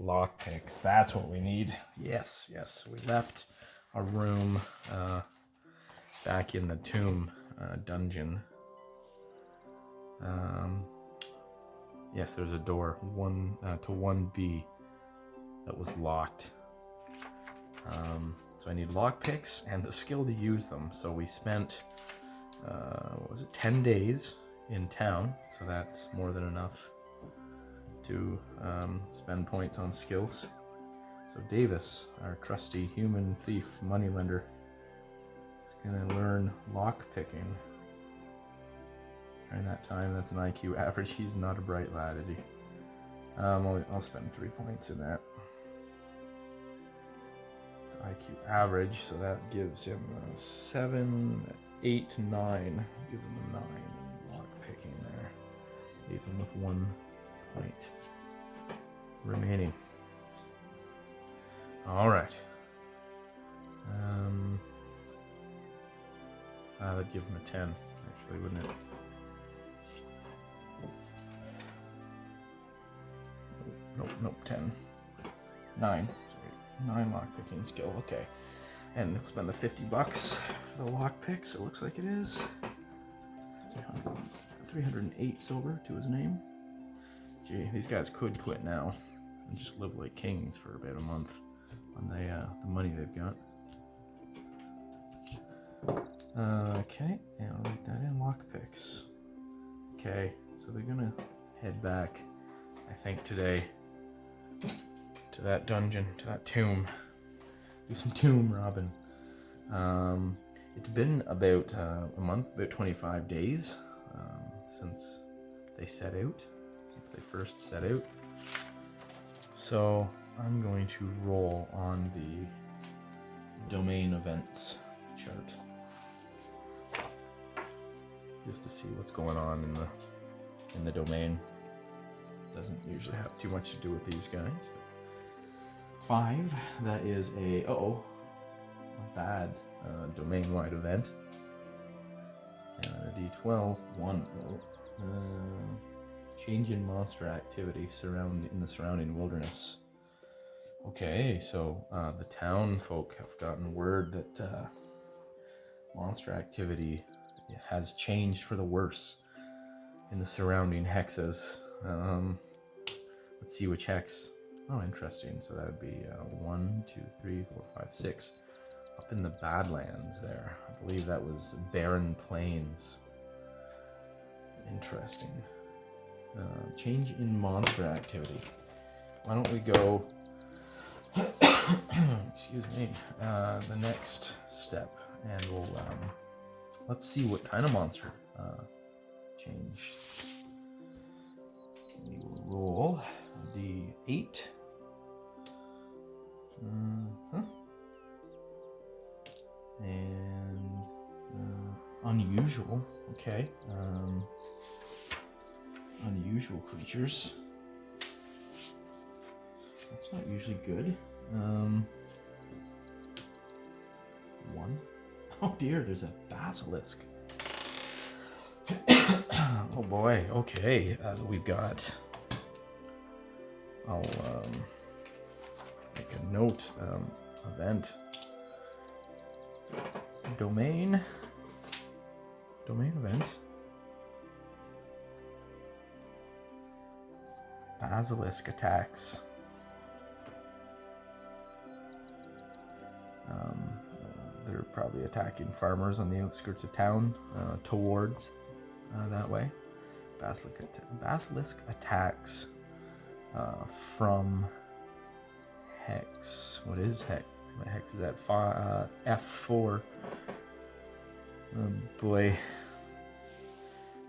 Lockpicks, that's what we need. Yes, we left our room back in the tomb dungeon. Yes, there's a door to 1B that was locked. So I need lockpicks and the skill to use them. So we spent, 10 days in town, so that's more than enough to spend points on skills. So Davis, our trusty human thief moneylender, is gonna learn lockpicking. During that time, that's an IQ average. He's not a bright lad, is he? I'll spend 3 points in that. It's IQ average, so that gives him 7, 8, 9. Gives him a 9 in lockpicking there. Leave him with 1 point remaining. All right. That'd give him a 10, actually, wouldn't it? Nope, 10. 9. Sorry, 9 lockpicking skill, okay. And we'll spend the $50 for the lockpicks, it looks like it is. 308 silver to his name. Gee, these guys could quit now and just live like kings for about a month on the money they've got. Okay, and I'll write that in, lockpicks. Okay, so they're gonna head back, I think, today to that dungeon, to that tomb. Do some tomb robbing. It's been about a month, about 25 days since they set out, since they first set out. So I'm going to roll on the domain events chart just to see what's going on in the domain. Doesn't usually have too much to do with these guys. 5, that is a bad domain-wide event. And a D12, 1 change in monster activity in the surrounding wilderness. Okay, so the town folk have gotten word that monster activity has changed for the worse in the surrounding hexes. Let's see which hex. Oh, interesting. So that would be 1, 2, 3, 4, 5, 6. Up in the Badlands there. I believe that was Barren Plains. Interesting. Change in monster activity. Why don't we go... excuse me. The next step. And we'll... let's see what kind of monster changed. We will roll D8. And unusual. Okay. Unusual creatures. That's not usually good. 1. Oh dear, there's a basilisk. Oh boy, okay. We've got... I'll make a note. Event. Domain event. Basilisk attacks. They're probably attacking farmers on the outskirts of town, towards that way. Basilisk attacks from Hex. What is Hex? My Hex is at F4. Oh boy.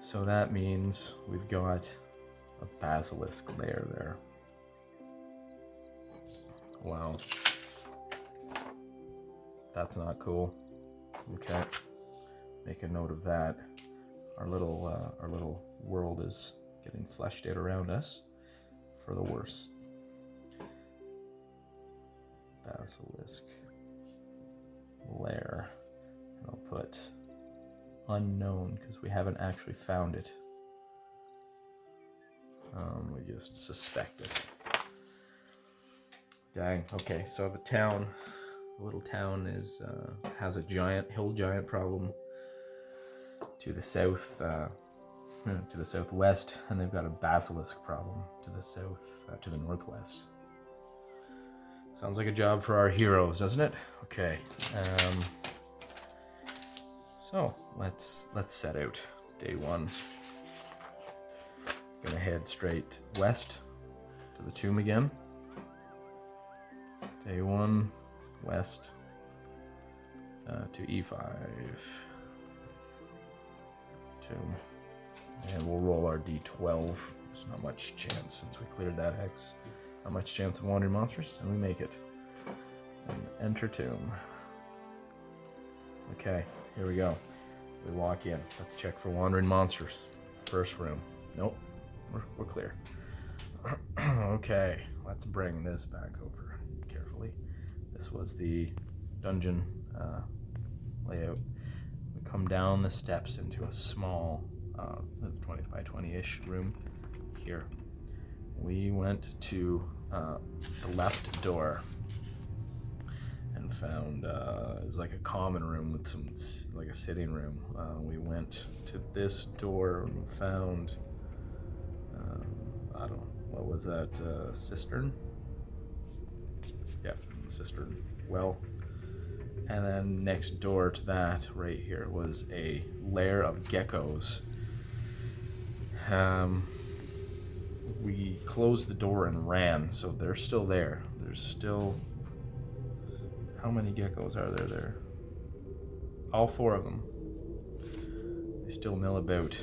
So that means we've got a basilisk lair there. Wow. That's not cool. Okay. Make a note of that. Our little world is getting fleshed out around us for the worse. Basilisk lair. And I'll put unknown because we haven't actually found it. We just suspect it. Dang. Okay, so the little town has a hill giant problem to the south, to the southwest, and they've got a basilisk problem to the to the northwest. Sounds like a job for our heroes, doesn't it? Okay. So let's set out. Day 1. Gonna head straight west to the tomb again. Day 1, west to E5 tomb, and we'll roll our D12. There's not much chance since we cleared that hex. Not much chance of wandering monsters, and we make it. And enter tomb. Okay, here we go. We walk in. Let's check for wandering monsters. First room. Nope, we're clear. Okay, let's bring this back over carefully. This was the dungeon layout. We come down the steps into a small 20 by 20-ish room here. We went to the left door and found it was like a common room with some, like a sitting room. We went to this door and found I don't know, what was that, cistern? Yeah, cistern well. And then next door to that, right here, was a lair of geckos. We closed the door and ran, so they're still there. There's still... How many geckos are there? All 4 of them. They still mill about.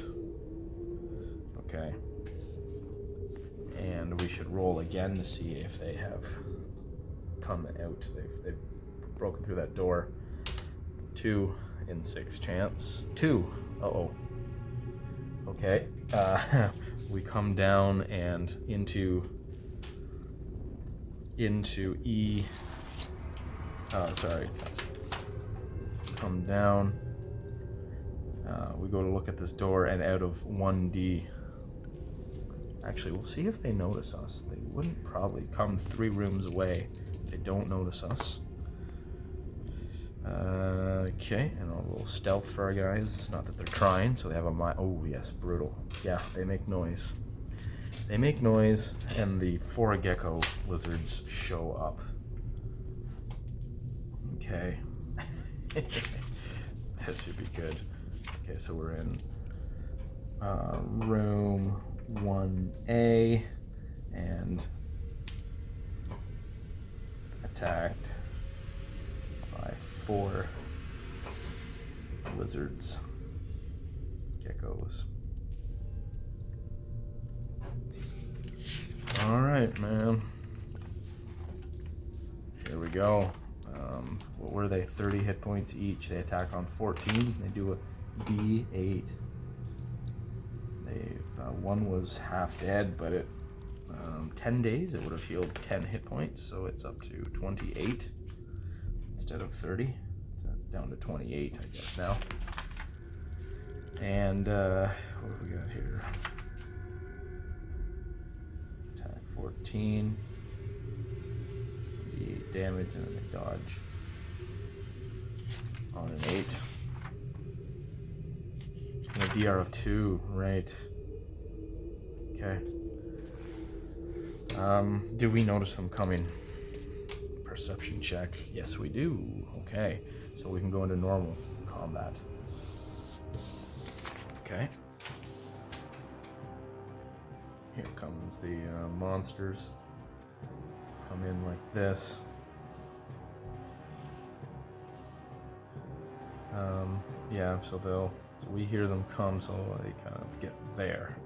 Okay. And we should roll again to see if they have come out. They've broken through that door. 2 in 6 chance. 2. Uh-oh. Okay. We come down and into E. Sorry. Come down. We go to look at this door, and out of 1D. Actually, we'll see if they notice us. They wouldn't probably come 3 rooms away. They don't notice us. Okay, and I'll roll stealth for our guys. Not that they're trying, so they have a oh yes, brutal. Yeah, they make noise. They make noise, and the 4 gecko lizards show up. Okay. That should be good. Okay, so we're in room 1A, and attacked by 4 lizards, geckos. All right, man. Here we go. What were they? 30 hit points each. They attack on 14s, and they do a D8. One was half dead, but it 10 days it would have healed 10 hit points, so it's up to 28 instead of 30. It's down to 28, I guess now. And what do we got here? Attack 14, 8 damage, and then they dodge on an 8. And a DR of 2, right? Okay. Do we notice them coming? Perception check. Yes, we do. Okay. So we can go into normal combat. Okay. Here comes the monsters. Come in like this. Yeah, so we hear them come, so they kind of get there.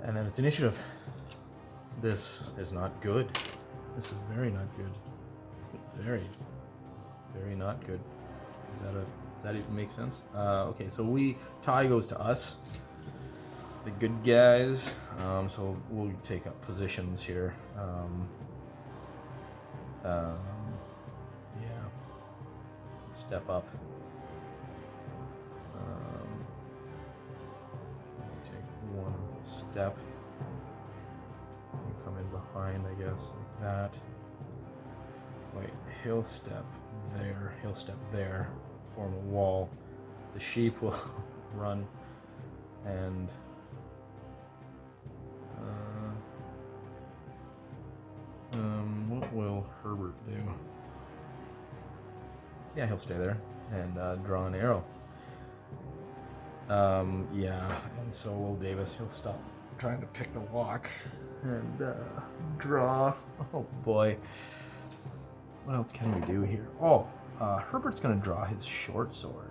And then it's initiative. This is not good. This is very not good. Very, very not good. Does that even make sense? Okay, so tie goes to us, the good guys. So we'll take up positions here. Yeah. Step up. Take step. You come in behind, I guess, like that. Wait, he'll step there. He'll step there. Form a wall. The sheep will run and what will Herbert do? Yeah, he'll stay there and draw an arrow. Yeah, and so will Davis. He'll stop trying to pick the lock and draw. Oh boy. What else can we do here? Oh, Herbert's gonna draw his short sword.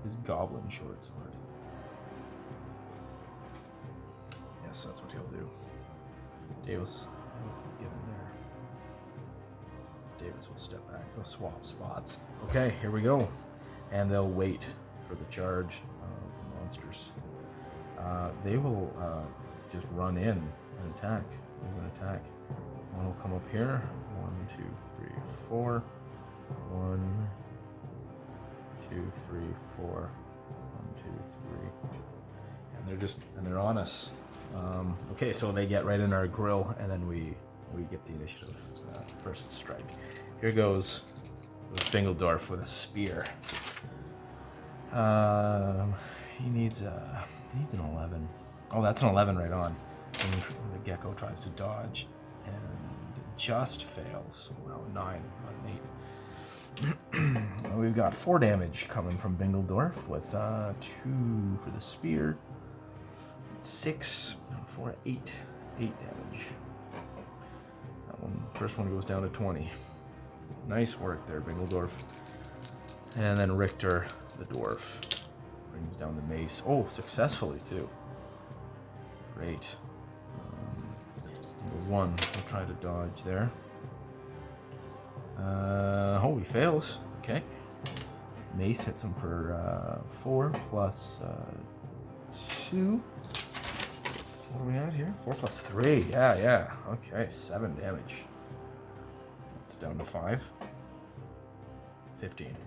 His goblin short sword. Yes, that's what he'll do. Davis will get in there. Davis will step back. They'll swap spots. Okay, here we go. And they'll wait for the charge of the monsters. They will just run in and attack. They're going to attack. One will come up here. 1, 2, 3, 4. 1, 2, 3, 4. 1, 2, 3. And they're on us. Okay, so they get right in our grill, and then we get the initiative. First strike. Here goes with Fingeldorf with a spear. He needs an 11. Oh, that's an 11 right on. And the gecko tries to dodge and just fails. Wow, 9, not an 8. We've got 4 damage coming from Bingeldorf with 2 for the spear. 6, 4, 8 damage. That one, first one goes down to 20. Nice work there, Bingeldorf. And then Richter, the dwarf, brings down the mace. Oh, successfully too. Great. Number 1 will try to dodge there. Oh, he fails. Okay. Mace hits him for 4 plus 2. What are we at here? 4 plus 3. Yeah. Okay, 7 damage. It's down to 5. 15.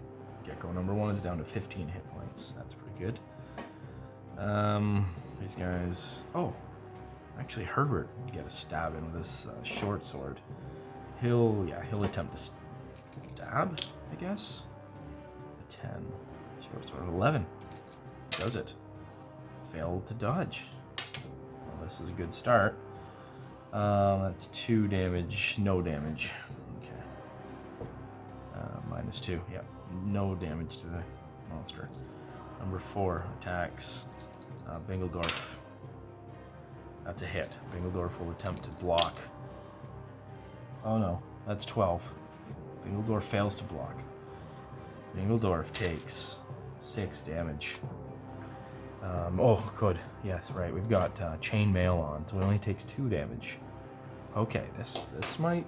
Gecko number 1 is down to 15 hit points. That's pretty good. These guys. Oh, actually, Herbert can get a stab in with this short sword. He'll attempt to stab, I guess. A 10. Short sword 11. Does it? Failed to dodge. Well, this is a good start. That's 2 damage. No damage. Okay. Minus 2. Yeah. No damage to the monster. Number 4 attacks Bingeldorf. That's a hit. Bingeldorf will attempt to block. Oh no, that's 12. Bingeldorf fails to block. Bingeldorf takes 6 damage. Oh, good. Yes, right. We've got chainmail on, so it only takes 2 damage. Okay, this might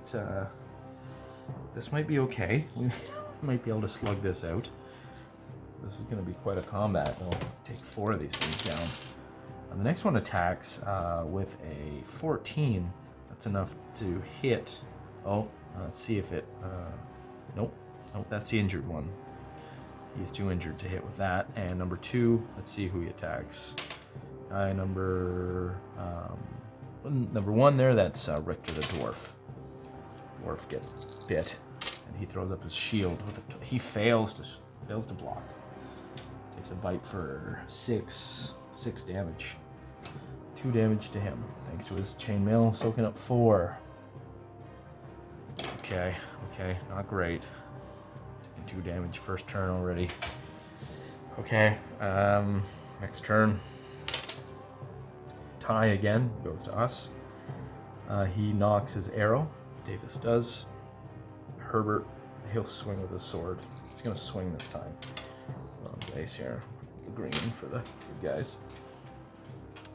be okay. We might be able to slug this out. This is going to be quite a combat. We'll take 4 of these things down. And the next one attacks with a 14. That's enough to hit. Oh, let's see if it... Nope, that's the injured one. He's too injured to hit with that. And number 2, let's see who he attacks. Guy number 1 there, that's Richter the dwarf. Dwarf gets bit, and he throws up his shield. He fails to block. Takes a bite for 6 damage. 2 damage to him, thanks to his chainmail, soaking up 4. Okay, not great. Taking 2 damage first turn already. Okay, next turn. Tie again, goes to us. He knocks his arrow, Davis does. Herbert, he'll swing with his sword. He's gonna swing this time. On base here, the green for the good guys.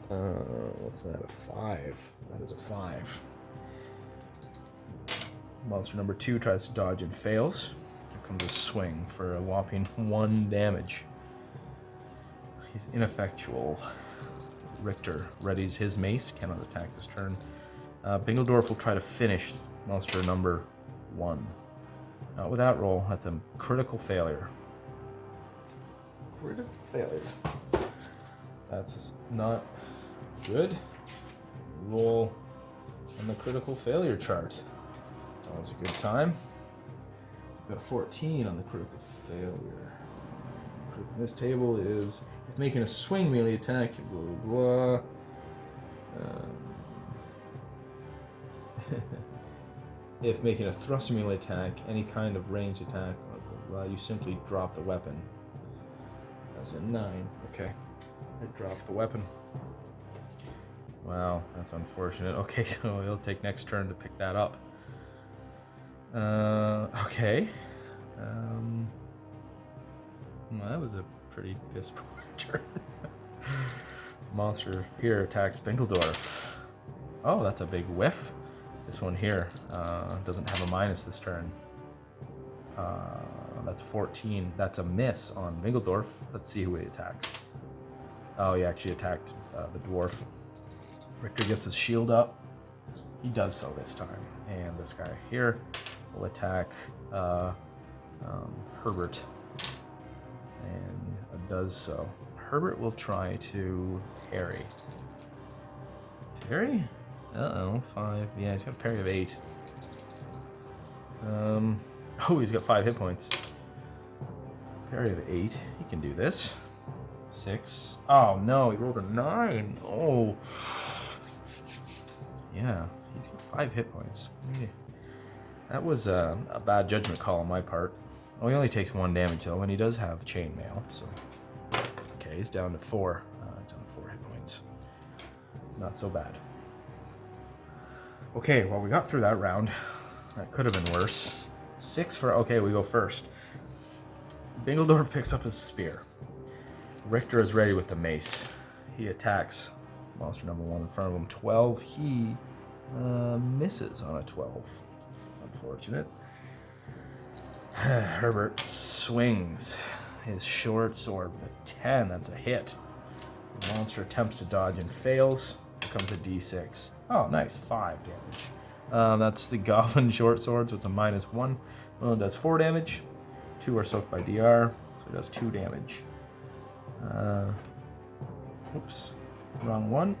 What's that, a 5? That is a 5. Monster number 2 tries to dodge and fails. Here comes a swing for a whopping 1 damage. He's ineffectual. Richter readies his mace, cannot attack this turn. Bingeldorf will try to finish monster number 1. Not with that roll, that's a critical failure. Critical failure. That's not Good. Roll on the critical failure chart. That was a good time. Got a 14 on the critical failure. This table is if making a swing melee attack, blah blah blah. If making a thrust melee attack, any kind of ranged attack, blah, blah, blah, you simply drop the weapon. That's a 9. Okay, I dropped the weapon. Wow, that's unfortunate. Okay, so he'll take next turn to pick that up. Okay. Well, that was a pretty piss poor turn. Monster here attacks Bingledorf. Oh, that's a big whiff. This one here doesn't have a minus this turn. That's 14. That's a miss on Bingledorf. Let's see who he attacks. Oh, he actually attacked the dwarf. Richter gets his shield up. He does so this time. And this guy here will attack Herbert. And does so. Herbert will try to parry. Parry? Uh-oh, 5. Yeah, he's got a parry of 8. Oh, he's got 5 hit points. Parry of 8. He can do this. 6. Oh, no, he rolled a 9. Oh. Yeah, he's got 5 hit points. That was a bad judgment call on my part. Oh, he only takes 1 damage, though, and he does have chainmail, so... Okay, he's down to 4. He's down to 4 hit points. Not so bad. Okay, well, we got through that round. That could have been worse. 6 for... Okay, we go first. Bingledorf picks up his spear. Richter is ready with the mace. He attacks monster number 1 in front of him. 12. He misses on a 12. Unfortunate. Herbert swings his short sword with a 10. That's a hit. The monster attempts to dodge and fails. Here comes a d6. Oh, nice. 5 damage. That's the goblin short sword, so it's a -1. Well, it does 4 damage. 2 are soaked by DR, so it does 2 damage. Oops, wrong one.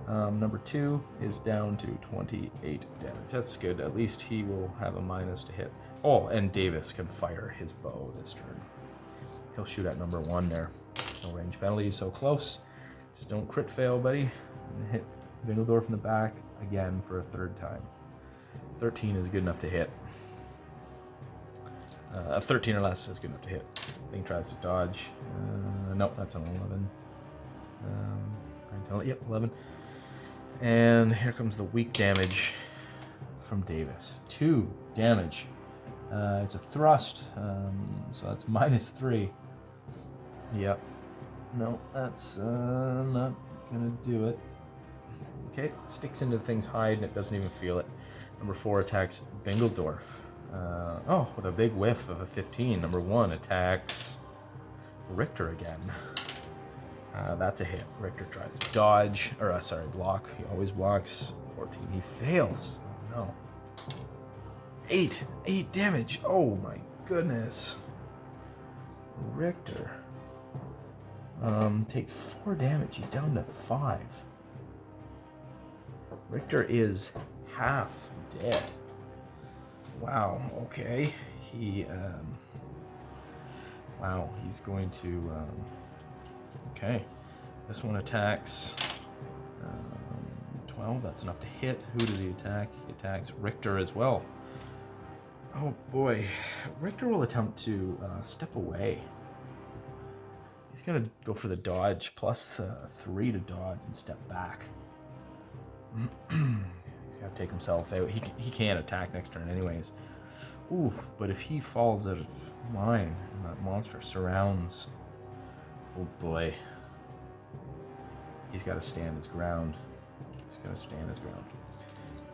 Number 2 is down to 28 damage. That's good. At least he will have a minus to hit. Oh, and Davis can fire his bow this turn. He'll shoot at number 1 there. No range penalty, so close. Just don't crit fail, buddy. And hit Bingledorf in the back again for a 3rd time. 13 is good enough to hit. 13 or less is good enough to hit. Thing tries to dodge. Nope, that's an 11. Yep, 11. And here comes the weak damage from Davis. 2 damage. It's a thrust, so that's -3. Yep. No, that's not gonna do it. Okay, sticks into the thing's hide and it doesn't even feel it. Number 4 attacks Bingledorf. Oh, with a big whiff of a 15. Number 1 attacks Richter again. That's a hit. Richter tries to dodge, or block. He always blocks. 14. He fails. Oh no. 8 damage. Oh my goodness. Richter takes 4 damage. He's down to 5. Richter is half dead. Wow, okay. Wow, he's going to, okay. This one attacks 12, that's enough to hit. Who does he attack? He attacks Richter as well. Oh boy, Richter will attempt to step away. He's gonna go for the dodge, plus 3 to dodge and step back. He's got to take himself out. He can't attack next turn anyways. Ooh, but if he falls out of line and that monster surrounds... Oh boy. He's got to stand his ground. He's got to stand his ground.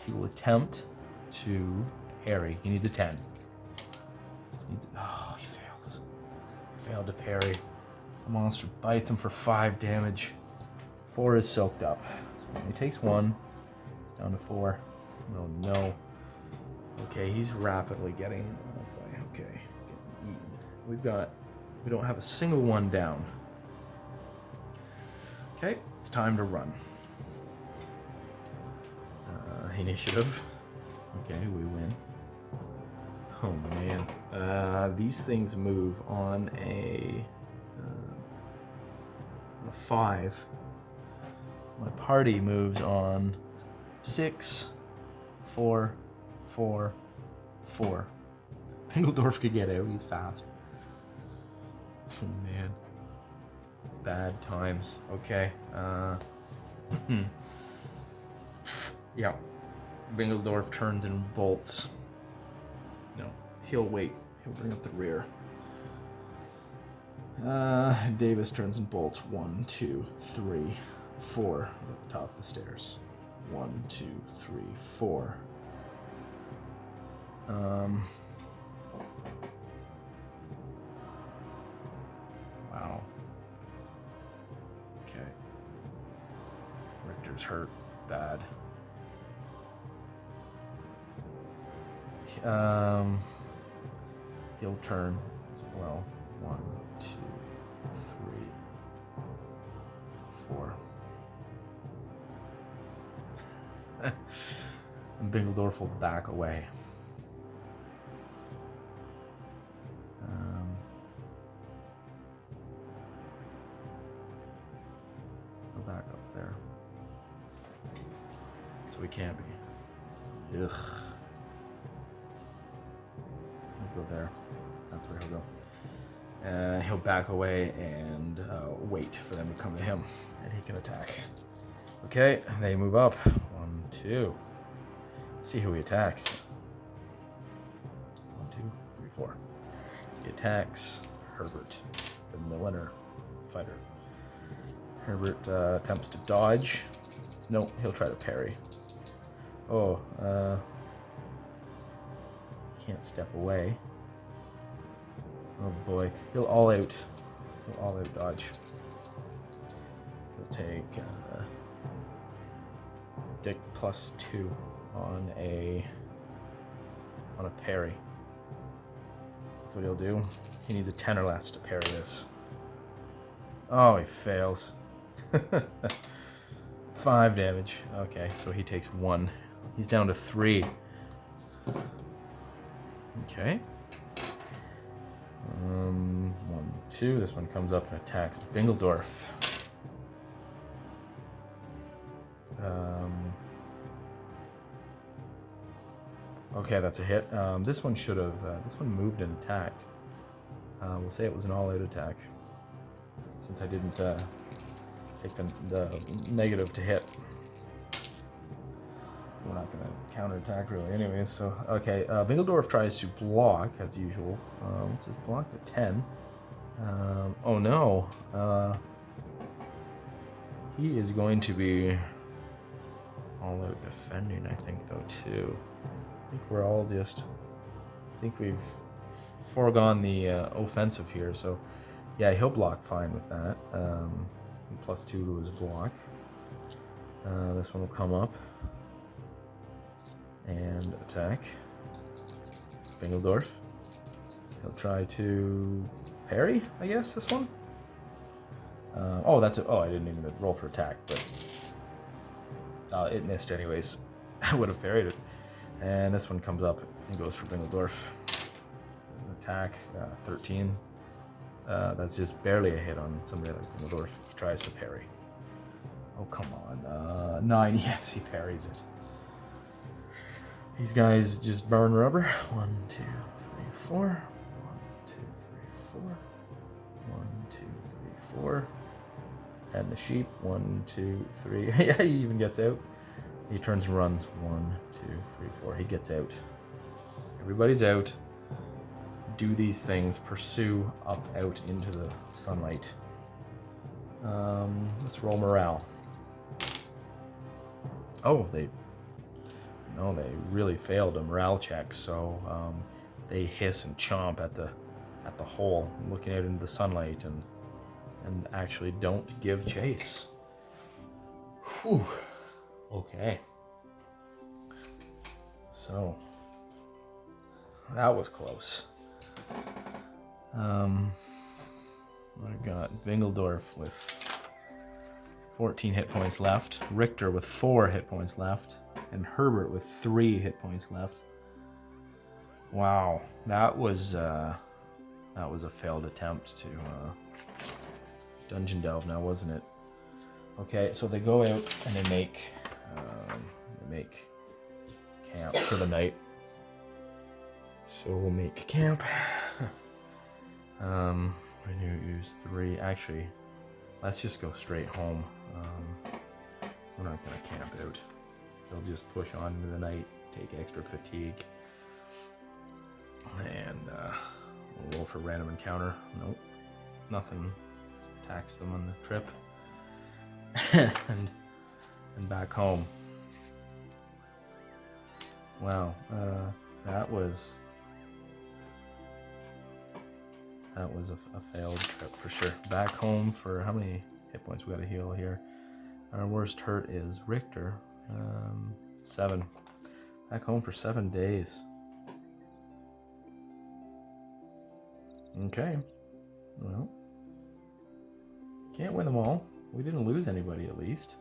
He will attempt to parry. He needs a 10. Just needs... Oh, he fails. He failed to parry. The monster bites him for 5 damage. 4 is soaked up. So he only takes 1. Down to 4. Oh no. Okay, he's rapidly getting... Okay, getting eaten. We don't have a single one down. Okay, it's time to run. initiative. Okay, we win. Oh man, these things move on a 5. My party moves on 6, 4, 4, 4. Pingledorf could get out, he's fast. Oh man. Bad times. Okay. Yeah. Pingledorf turns and bolts. No, he'll wait. He'll bring up the rear. Davis turns and bolts. 1, 2, 3, 4. He's at the top of the stairs. 1, 2, 3, 4. Wow. Okay. Richter's hurt bad. He'll turn as well. 1, 2, 3, 4. And Pingledorf will back away. Go back up there. So we can't be. Ugh. He'll go there. That's where he'll go. He'll back away and wait for them to come to him, and he can attack. Okay, they move up. 1, 2. Let's see who he attacks. 1, 2, 3, 4. He attacks Herbert, the milliner fighter. Herbert attempts to dodge. No, he'll try to parry. Oh, can't step away. Oh boy, he'll all out. He'll all out dodge. He'll take Dick +2 on a parry. That's what he'll do. He needs a 10 or less to parry this. Oh, he fails. 5 damage. Okay, so he takes 1. He's down to 3. Okay. 1, 2. This one comes up and attacks Pingledorf. Okay, that's a hit. This one should have. This one moved and attacked. We'll say it was an all-out attack, since I didn't take the negative to hit. We're not going to counterattack really anyways, so okay. Pingledorf tries to block as usual. What's his block? The 10. Oh no. He is going to be all out defending, I think, though, too. I think we're all just... I think we've foregone the offensive here, so yeah, he'll block fine with that. +2 to his block. This one will come up and attack Pingledorf. He'll try to parry, I guess, this one. Oh, that's it. Oh, I didn't even roll for attack, but it missed anyways. I would have parried it. And this one comes up and goes for Pingledorf. Attack, 13. That's just barely a hit on somebody like Pingledorf. He tries to parry. Oh, come on. 9, yes, he parries it. These guys just burn rubber. 1, 2, 3, 4. 1, 2, 3, 4. 1, 2, 3, 4. And the sheep. 1, 2, 3. Yeah, he even gets out. He turns and runs. 1, 2, 3, 4. He gets out. Everybody's out. Do these things. Pursue up out into the sunlight. Let's roll morale. Oh, they really failed a morale check. So they hiss and chomp at the hole, looking out into the sunlight, and actually don't give chase. Whew. Okay. So that was close. I got Pingledorf with 14 hit points left. Richter with 4 hit points left. and Herbert with 3 hit points left. Wow, that was a failed attempt to dungeon delve now, wasn't it? Okay, so they go out and they make camp for the night. So we'll make camp. When you use 3, actually, let's just go straight home. We're not gonna camp out. They'll just push on into the night, take extra fatigue, and we'll roll for random encounter. Nope, nothing attacks them on the trip, and back home. Wow, that was a failed trip for sure. Back home for how many hit points we gotta heal here? Our worst hurt is Richter, 7. Back home for 7 days. Okay, well, can't win them all. We didn't lose anybody, at least.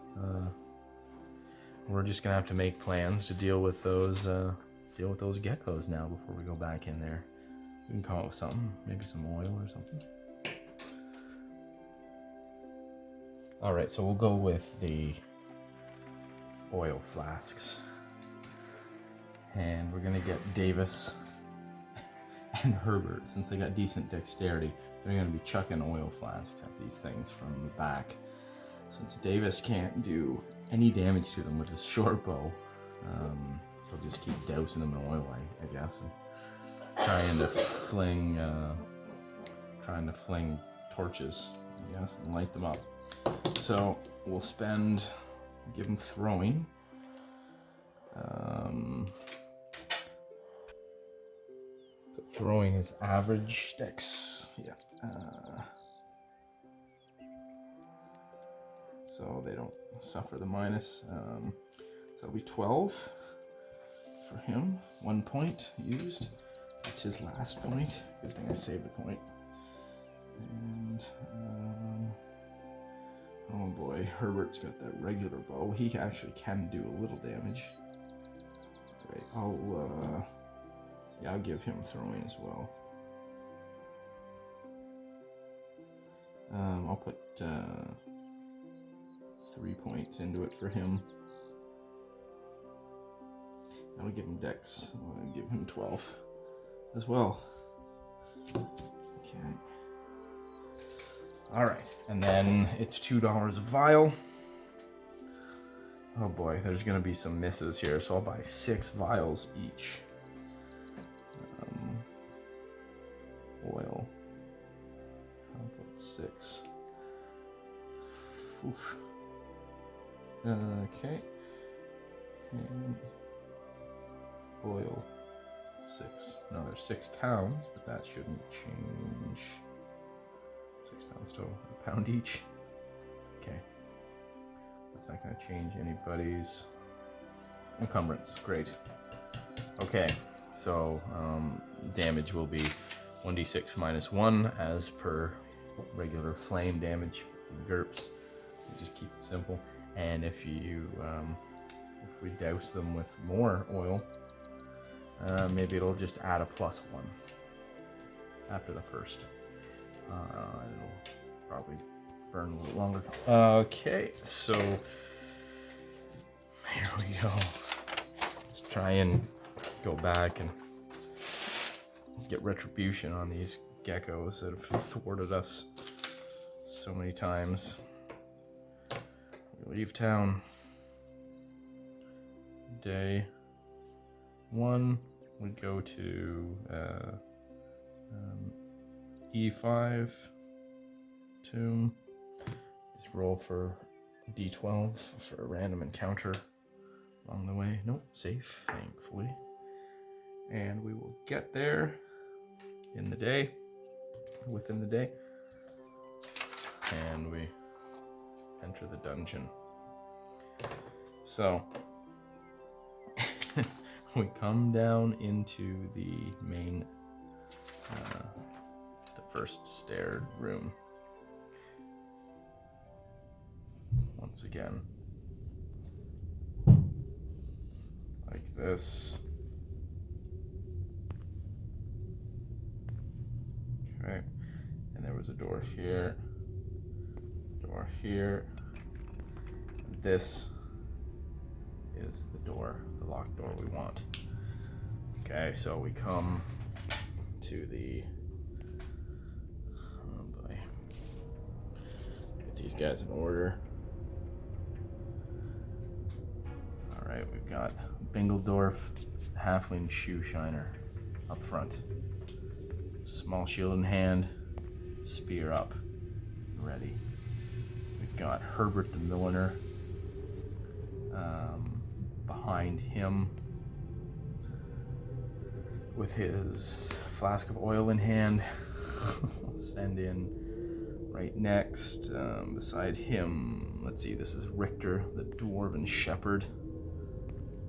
We're just gonna have to make plans to deal with those geckos now before we go back in there. We can come up with something, maybe some oil or something. All right, so we'll go with the oil flasks, and we're gonna get Davis and Herbert, since they got decent dexterity. They're gonna be chucking oil flasks at these things from the back. Since Davis can't do any damage to them with his short bow, he'll just keep dousing them in oil, I guess, and trying to fling torches, I guess, and light them up. So we'll give him throwing. So throwing is average dex, yeah. So they don't suffer the minus. So it'll be 12 for him. 1 point used. That's his last point. Good thing I saved the point. And oh boy, Herbert's got that regular bow. He actually can do a little damage. Great. I'll give him throwing as well. I'll put 3 points into it for him. I'll give him dex. I'll give him 12 as well. Okay. All right, and then it's $2 a vial. Oh boy, there's gonna be some misses here, so I'll buy 6 vials each. Oil. I'll put 6. Oof. Okay. And oil. 6. No, there's 6 pounds, but that shouldn't change. 6 pounds to a pound each. Okay. That's not going to change anybody's encumbrance. Great. Okay, so damage will be 1d6 minus 1 as per regular flame damage from GURPS. You just keep it simple. And if we douse them with more oil, maybe it'll just add a +1 after the first. It'll probably burn a little longer. Okay, so here we go. Let's try and go back and get retribution on these geckos that have thwarted us so many times. We leave town. Day 1, we go to E5 tomb. Just roll for D12 for a random encounter along the way. Nope, safe, thankfully. And we will get there within the day, and we enter the dungeon. So we come down into the main, the first stair room. Once again. this. Okay, and there was a door here, door here. This is the door, the locked door we want. Okay, so we come to the, oh boy, get these guys in order. All right, we've got Bingledorf, Halfling Shoe Shiner up front. Small shield in hand, spear up, ready. We've got Herbert the Milliner behind him with his flask of oil in hand. We'll send in right next, beside him, let's see, this is Richter, the Dwarven Shepherd.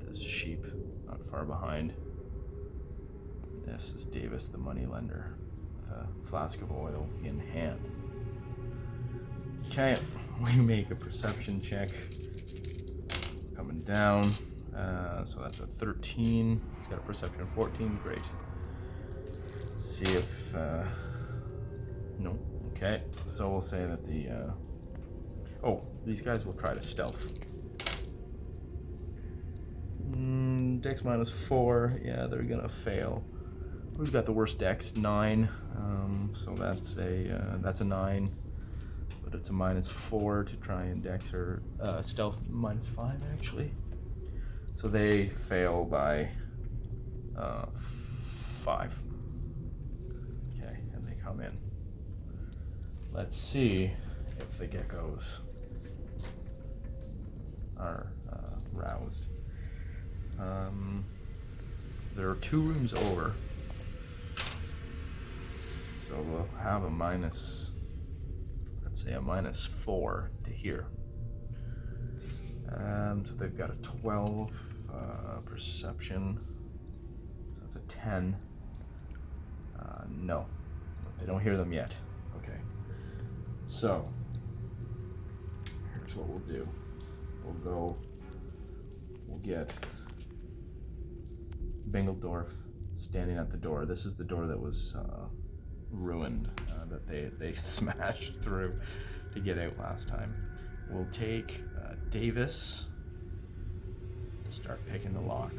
This sheep not far behind. This is Davis, the moneylender, with a flask of oil in hand. Okay, we make a perception check. Coming down, so that's a 13. It's got a perception of 14, great. Let's see if, no, okay. So we'll say that the, oh, these guys will try to stealth. Dex -4, yeah, they're gonna fail. Who's got the worst dex? 9. So that's a 9, but it's a -4 to try and dex or stealth -5 actually. So they fail by 5. Okay, and they come in. Let's see if the geckos are roused. There are 2 rooms over. So we'll have a let's say a -4 to here. So they've got a 12 perception. So that's a 10. No, they don't hear them yet. Okay. So here's what we'll do. We'll get Bingledorf standing at the door. This is the door that was ruined, that they smashed through to get out last time. We'll take Davis to start picking the lock.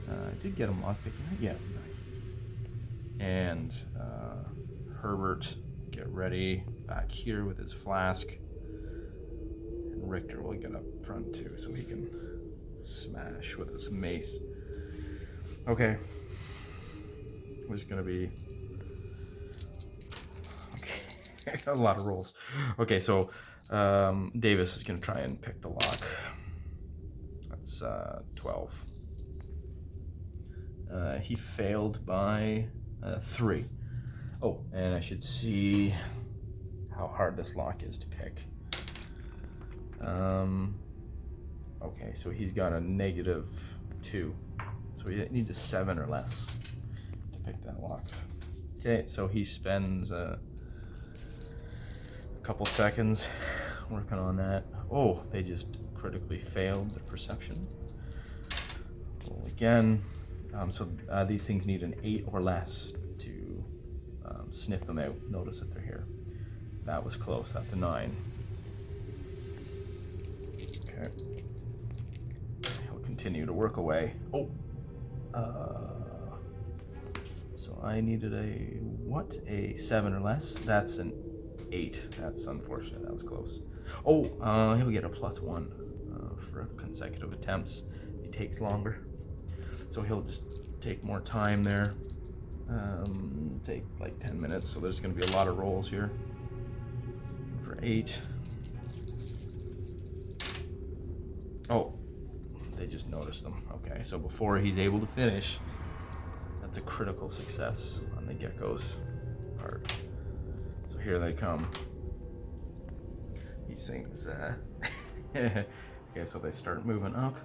I did get him lock picking, yeah. And Herbert, get ready back here with his flask. And Richter will get up front too, so he can smash with his mace. Okay. There's gonna be a lot of rolls. Okay, so Davis is gonna try and pick the lock. That's 12. He failed by 3. Oh, and I should see how hard this lock is to pick. Okay, so he's got a -2. So he needs a 7 or less to pick that lock. Okay, so he spends a couple seconds working on that. Oh, they just critically failed the perception. Roll again. So these things need an 8 or less to sniff them out. Notice that they're here. That was close. That's a 9. Okay. He'll continue to work away. Oh. So I needed a 7 or less. That's an 8. That's unfortunate. That was close. Oh, he'll get a +1 for consecutive attempts. It takes longer, so he'll just take more time there. Take like 10 minutes. So there's going to be a lot of rolls here. For 8. Oh, they just noticed them. Okay, so before he's able to finish, that's a critical success on the gecko's part. So here they come. These things, okay, so they start moving up.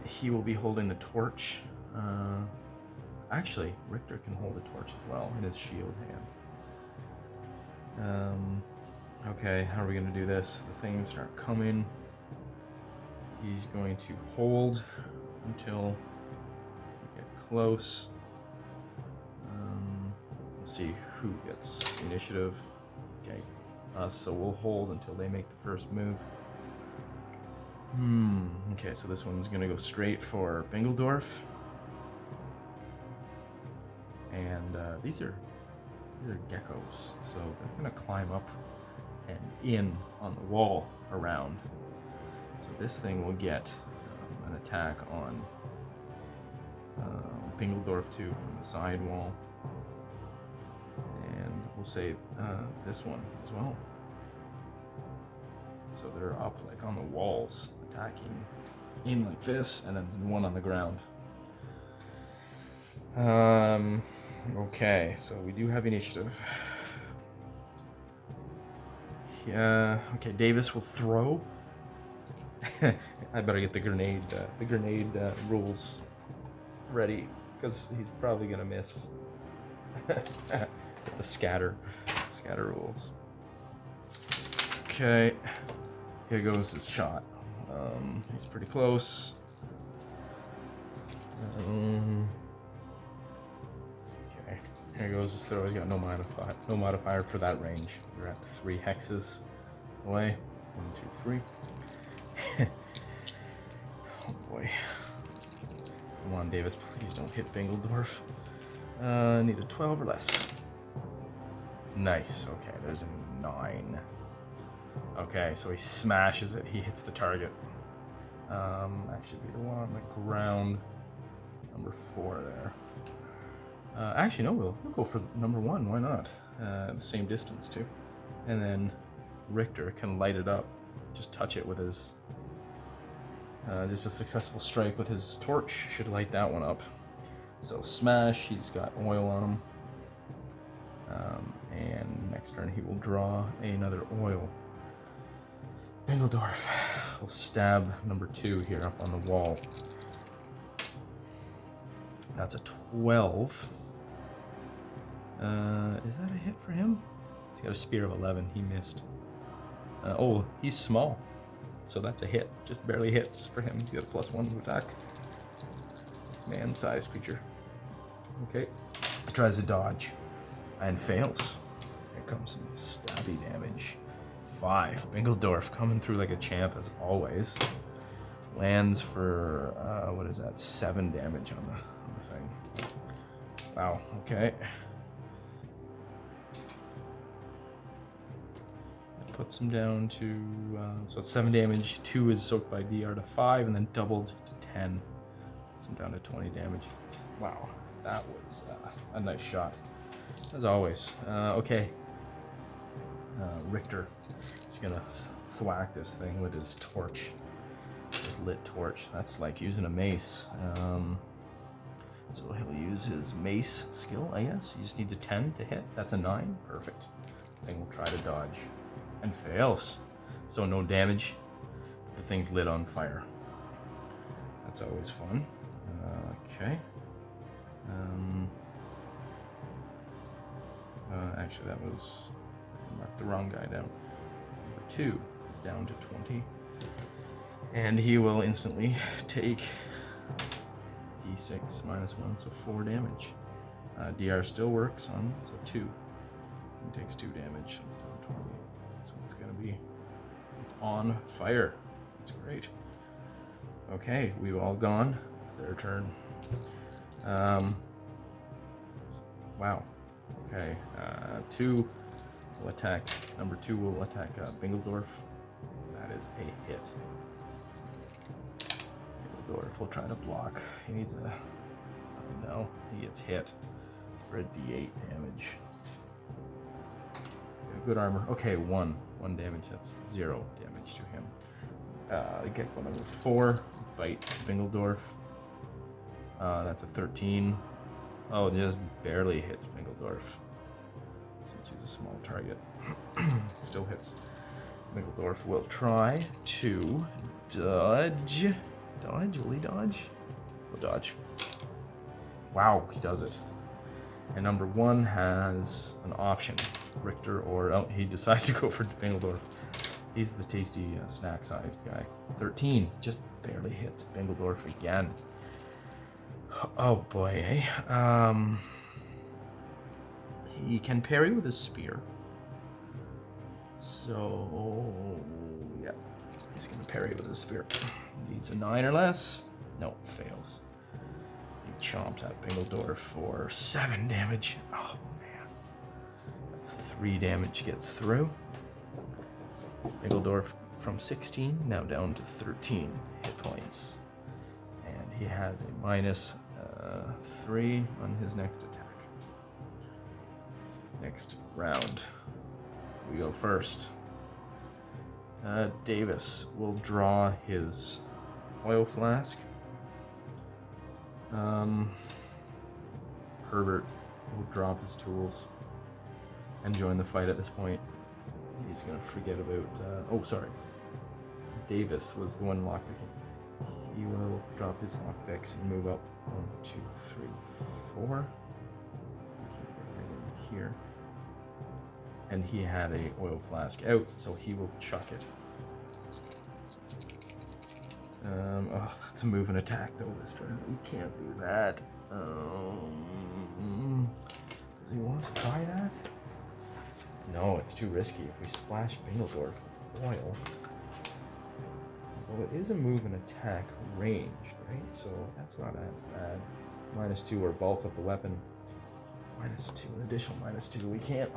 He will be holding the torch. Actually, Richter can hold a torch as well in his shield hand. Okay, how are we gonna do this? The things start coming. He's going to hold until we get close. Let's see who gets initiative. Okay, so we'll hold until they make the first move. Okay, so this one's gonna go straight for Bingledorf. And these are geckos, so they're gonna climb up and in on the wall around. So this thing will get an attack on Bingledorf 2 from the side wall. And we'll say this one as well. So they're up like on the walls, attacking in like this, and then one on the ground. Okay, so we do have initiative. Yeah, okay, Davis will throw. I better get the grenade rules ready, because he's probably gonna miss. Get the scatter rules. Okay, here goes his shot. He's pretty close. Okay, here goes his throw. He's got no modifier for that range. We're at 3 hexes away. 1, 2, 3. Oh boy. Come on, Davis, please don't hit Bingledorf. Need a 12 or less. Nice, okay, there's a 9. Okay, so he smashes it, he hits the target. Actually be the one on the ground. Number 4 there. Actually, no, we'll go for number 1, why not? The same distance too. And then Richter can light it up. Just touch it with his... just a successful strike with his torch should light that one up. So smash, he's got oil on him. And next turn he will draw another oil. Bingledorf will stab number 2 here up on the wall. That's a 12. Is that a hit for him? He's got a spear of 11, he missed. Oh, he's small. So that's a hit, just barely hits for him. He's got a +1 to attack. This man-sized creature. Okay, tries to dodge and fails. Here comes some stabby damage. 5. Bingledorf coming through like a champ as always. Lands for what is that? 7 damage on the thing. Wow. Okay. That puts him down to so it's 7 damage. 2 is soaked by DR to 5, and then doubled to 10. Puts him down to 20 damage. Wow. That was a nice shot, as always. Okay, Richter is gonna thwack this thing with his torch, his lit torch. That's like using a mace. So he'll use his mace skill, I guess. He just needs a 10 to hit. That's a 9. Perfect. Thing will try to dodge and fails. So no damage. The thing's lit on fire. That's always fun. Okay. Actually, that was, I marked the wrong guy down. Number 2 is down to 20. And he will instantly take D6 -1, so 4 damage. DR still works on, so 2. He takes 2 damage, so it's down to 20. So it's gonna be on fire. That's great. Okay, we've all gone. It's their turn. Wow. Okay, 2 will attack. Number 2 will attack Bingledorf. That is a hit. Bingledorf will try to block. He needs a... Oh no, he gets hit for a D8 damage. He's got good armor. Okay, 1 damage. That's 0 damage to him. Gecko number 4 bites Bingledorf. That's a 13. Oh, just barely hits Bingledorf, since he's a small target. Still hits. Bingledorf will try to dodge. Will he dodge? He'll dodge. Wow, he does it. And number 1 has an option. Richter or... Oh, he decides to go for Bingledorf. He's the tasty snack-sized guy. 13, just barely hits Bingledorf again. Oh boy, eh? He can parry with his spear. So, yeah, he's gonna parry with his spear. Needs a 9 or less. No, fails. He chomps at Bingledorf for 7 damage. Oh man, that's 3 damage gets through. Bingledorf from 16 now down to 13 hit points, and he has a minus 3 on his next attack. Next round, we go first. Davis will draw his oil flask. Herbert will drop his tools and join the fight at this point. He's gonna forget about, oh sorry, Davis was the one lockpicking. He will drop his lockpicks and move up 1, 2, 3, 4. Right in here. And he had a oil flask out, so he will chuck it. Oh, that's a move and attack though this turn. He can't do that. Does he want to try that? No, it's too risky. If we splash Bingledorf with oil, well, it is a move and attack ranged, right? So that's not as bad. -2 or bulk of the weapon. -2, an additional -2. We can't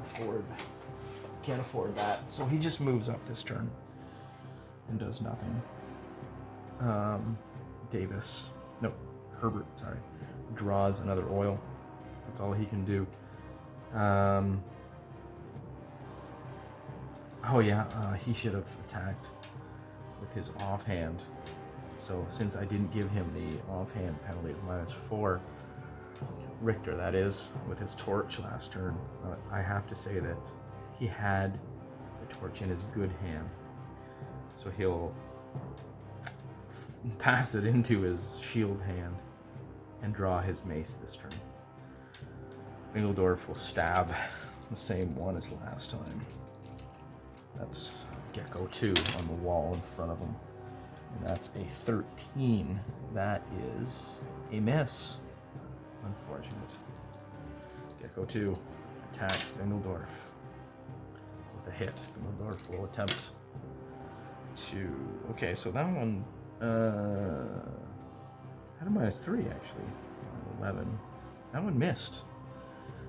afford that. So he just moves up this turn and does nothing. Herbert, sorry, draws another oil. That's all he can do. He should have attacked with his offhand. So since I didn't give him the offhand penalty of -4, Richter, that is, with his torch last turn, I have to say that he had the torch in his good hand. So he'll pass it into his shield hand and draw his mace this turn. Bingledorf will stab the same one as last time. That's Gecko 2 on the wall in front of him. And that's a 13. That is a miss. Unfortunate. Gecko 2 attacks Bingledorf with a hit. Bingledorf will attempt to... Okay, so that one had a -3 actually. 11. That one missed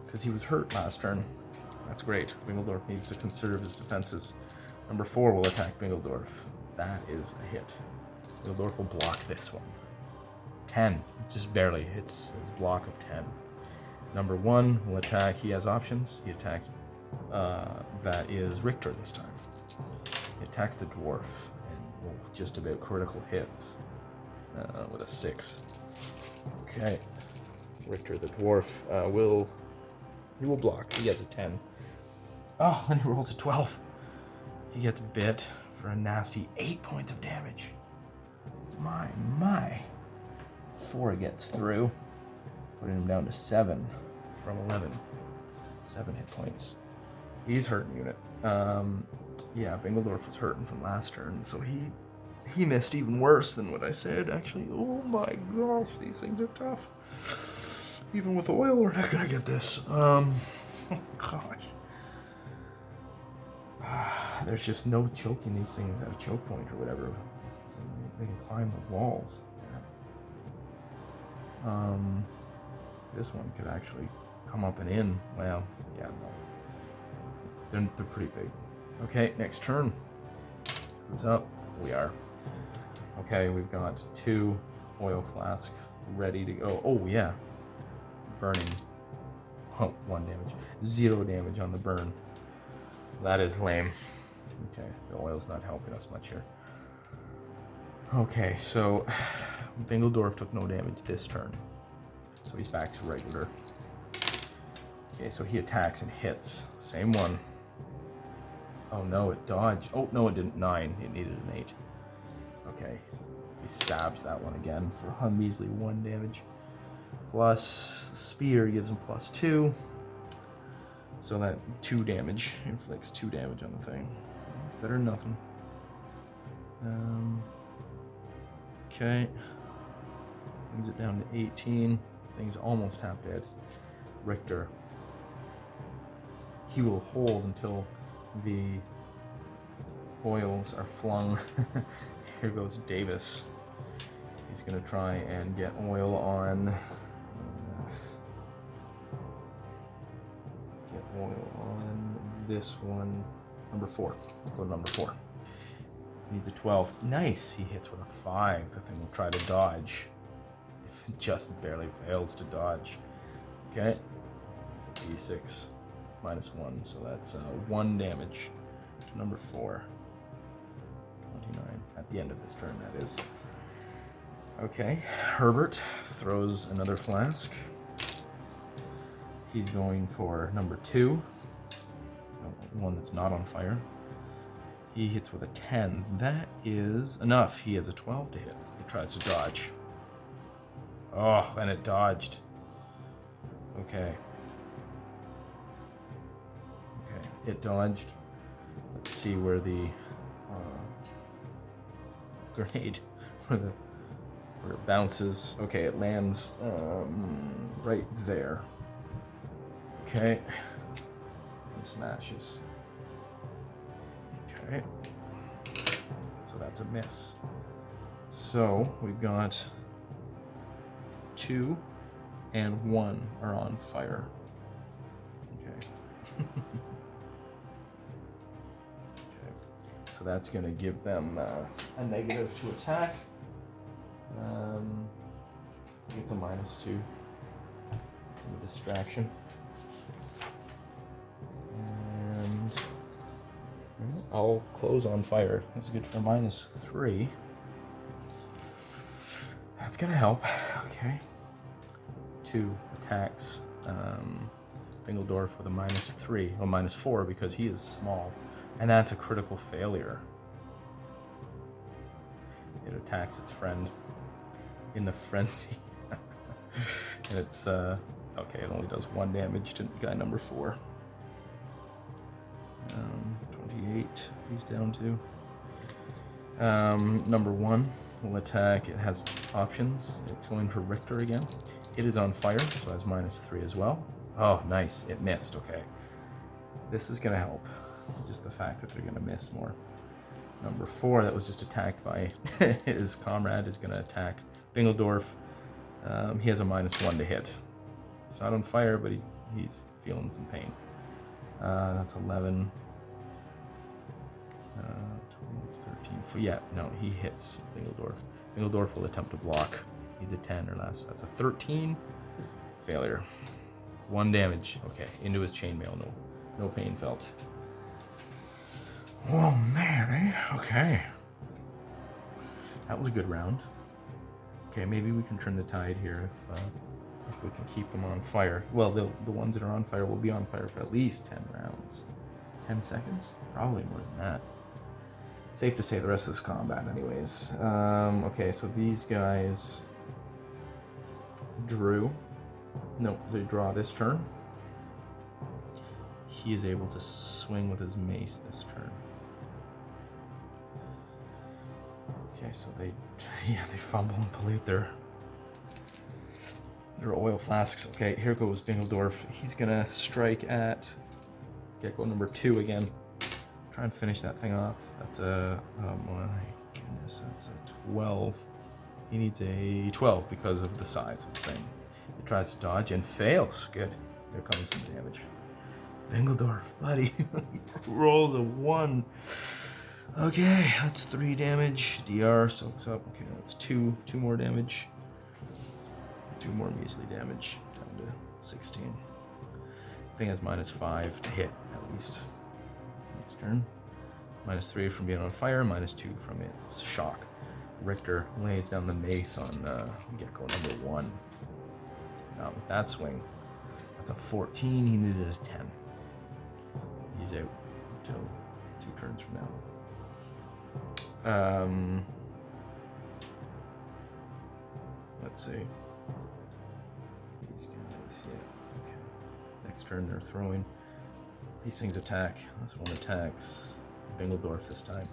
because he was hurt last turn. That's great. Bingledorf needs to conserve his defenses. Number 4 will attack Bingledorf. That is a hit. Bingledorf will block this one. 10, just barely hits his block of 10. Number 1 will attack. He has options. He attacks. That is Richter this time. He attacks the dwarf and will just about critical hits with a 6. Okay, Richter the dwarf will block. He gets a 10. Oh, and he rolls a 12. He gets bit for a nasty 8 points of damage. My. 4 gets through, putting him down to 7 from 11. 7 hit points. He's hurting unit. Bingledorf was hurting from last turn, so he missed even worse than what I said, actually. Oh my gosh, these things are tough. Even with oil, we're not gonna get this. Oh gosh. There's just no choking these things at a choke point or whatever. So they can climb the walls. Yeah. This one could actually come up and in. Well, yeah, no. They're pretty big. Okay, next turn. Who's up? We are. Okay, we've got 2 oil flasks ready to go. Oh, yeah. Burning. Oh, 1 damage. 0 damage on the burn. That is lame. Okay, the oil's not helping us much here. Okay, so Bingledorf took no damage this turn. So he's back to regular. Okay, so he attacks and hits. Same one. Oh no, it dodged. Oh no, it didn't. 9. It needed an 8. Okay, he stabs that one again for a measly 1 damage. Plus the spear gives him +2. So that 2 damage inflicts 2 damage on the thing. Better than nothing. Okay. Brings it down to 18. Thing's almost half dead. Richter. He will hold until the oils are flung. Here goes Davis. He's going to try and get oil on... get oil on this one. Number 4. Go to number 4. Needs a 12. Nice. He hits with a 5. The thing will try to dodge. If it just barely fails to dodge. Okay. It's a D6. -1. So that's 1 damage to number 4. 29. At the end of this turn, that is. Okay. Herbert throws another flask. He's going for number 2. One that's not on fire. He hits with a 10. That is enough. He has a 12 to hit. He tries to dodge. Oh, and it dodged. Okay. Okay, it dodged. Let's see where the grenade, where it bounces. Okay, it lands right there. Okay. And smashes. Okay, so that's a miss. So we've got 2 and 1 are on fire. Okay. Okay. So that's going to give them a negative to attack. It's a -2. A distraction. I'll close on fire. That's good for -3. That's gonna help. Okay. 2 attacks. Bingledorf with a -3 or -4 because he is small, and that's a critical failure. It attacks its friend in the frenzy, and it's okay. It only does 1 damage to guy number 4. 28 he's down to. Number 1 will attack. It has options. It's going for Richter again. It is on fire, so it has -3 as well. Oh, nice. It missed. Okay. This is going to help. Just the fact that they're going to miss more. Number 4 that was just attacked by his comrade is going to attack Bingledorf. He has a -1 to hit. It's not on fire, but he's feeling some pain. That's 11. 12, 13. Yeah, no, he hits Bingledorf. Bingledorf will attempt to block. Needs a 10 or less. That's a 13. Failure. 1 damage. Okay, into his chainmail. No pain felt. Oh man, eh? Okay. That was a good round. Okay, maybe we can turn the tide here if we can keep them on fire. Well, the ones that are on fire will be on fire for at least 10 rounds. 10 seconds? Probably more than that. Safe to say the rest of this combat anyways. Okay, so these guys drew. No, they draw this turn. He is able to swing with his mace this turn. Okay, so they fumble and pollute their oil flasks. Okay, here goes Bingledorf. He's gonna strike at Gecko number 2 again. Try and finish that thing off. That's a, oh my goodness, that's a 12. He needs a 12 because of the size of the thing. He tries to dodge and fails. Good. Here comes some damage. Bingledorf, buddy. Rolls a 1. Okay, that's 3 damage. DR soaks up. Okay, that's 2 more damage. 2 more measly damage. Down to 16. Thing has -5 to hit, at least. Next turn. -3 from being on fire, -2 from its shock. Richter lays down the mace on Gecko number 1. Now with that swing, that's a 14. He needed a 10. He's out until 2 turns from now. Let's see. These guys, yeah. Okay. Next turn they're throwing. These things attack. This one attacks Bingledorf this time.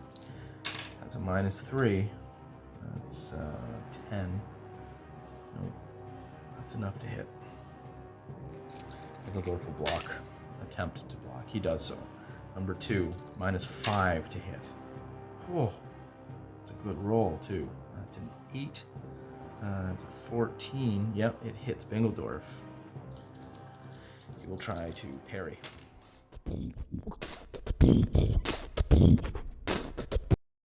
That's a -3. That's 10. Nope. That's enough to hit. Bingledorf will block. Attempt to block. He does so. Number 2, -5 to hit. Oh, it's a good roll too. That's an 8. That's a 14. Yep, it hits Bingledorf. He will try to parry.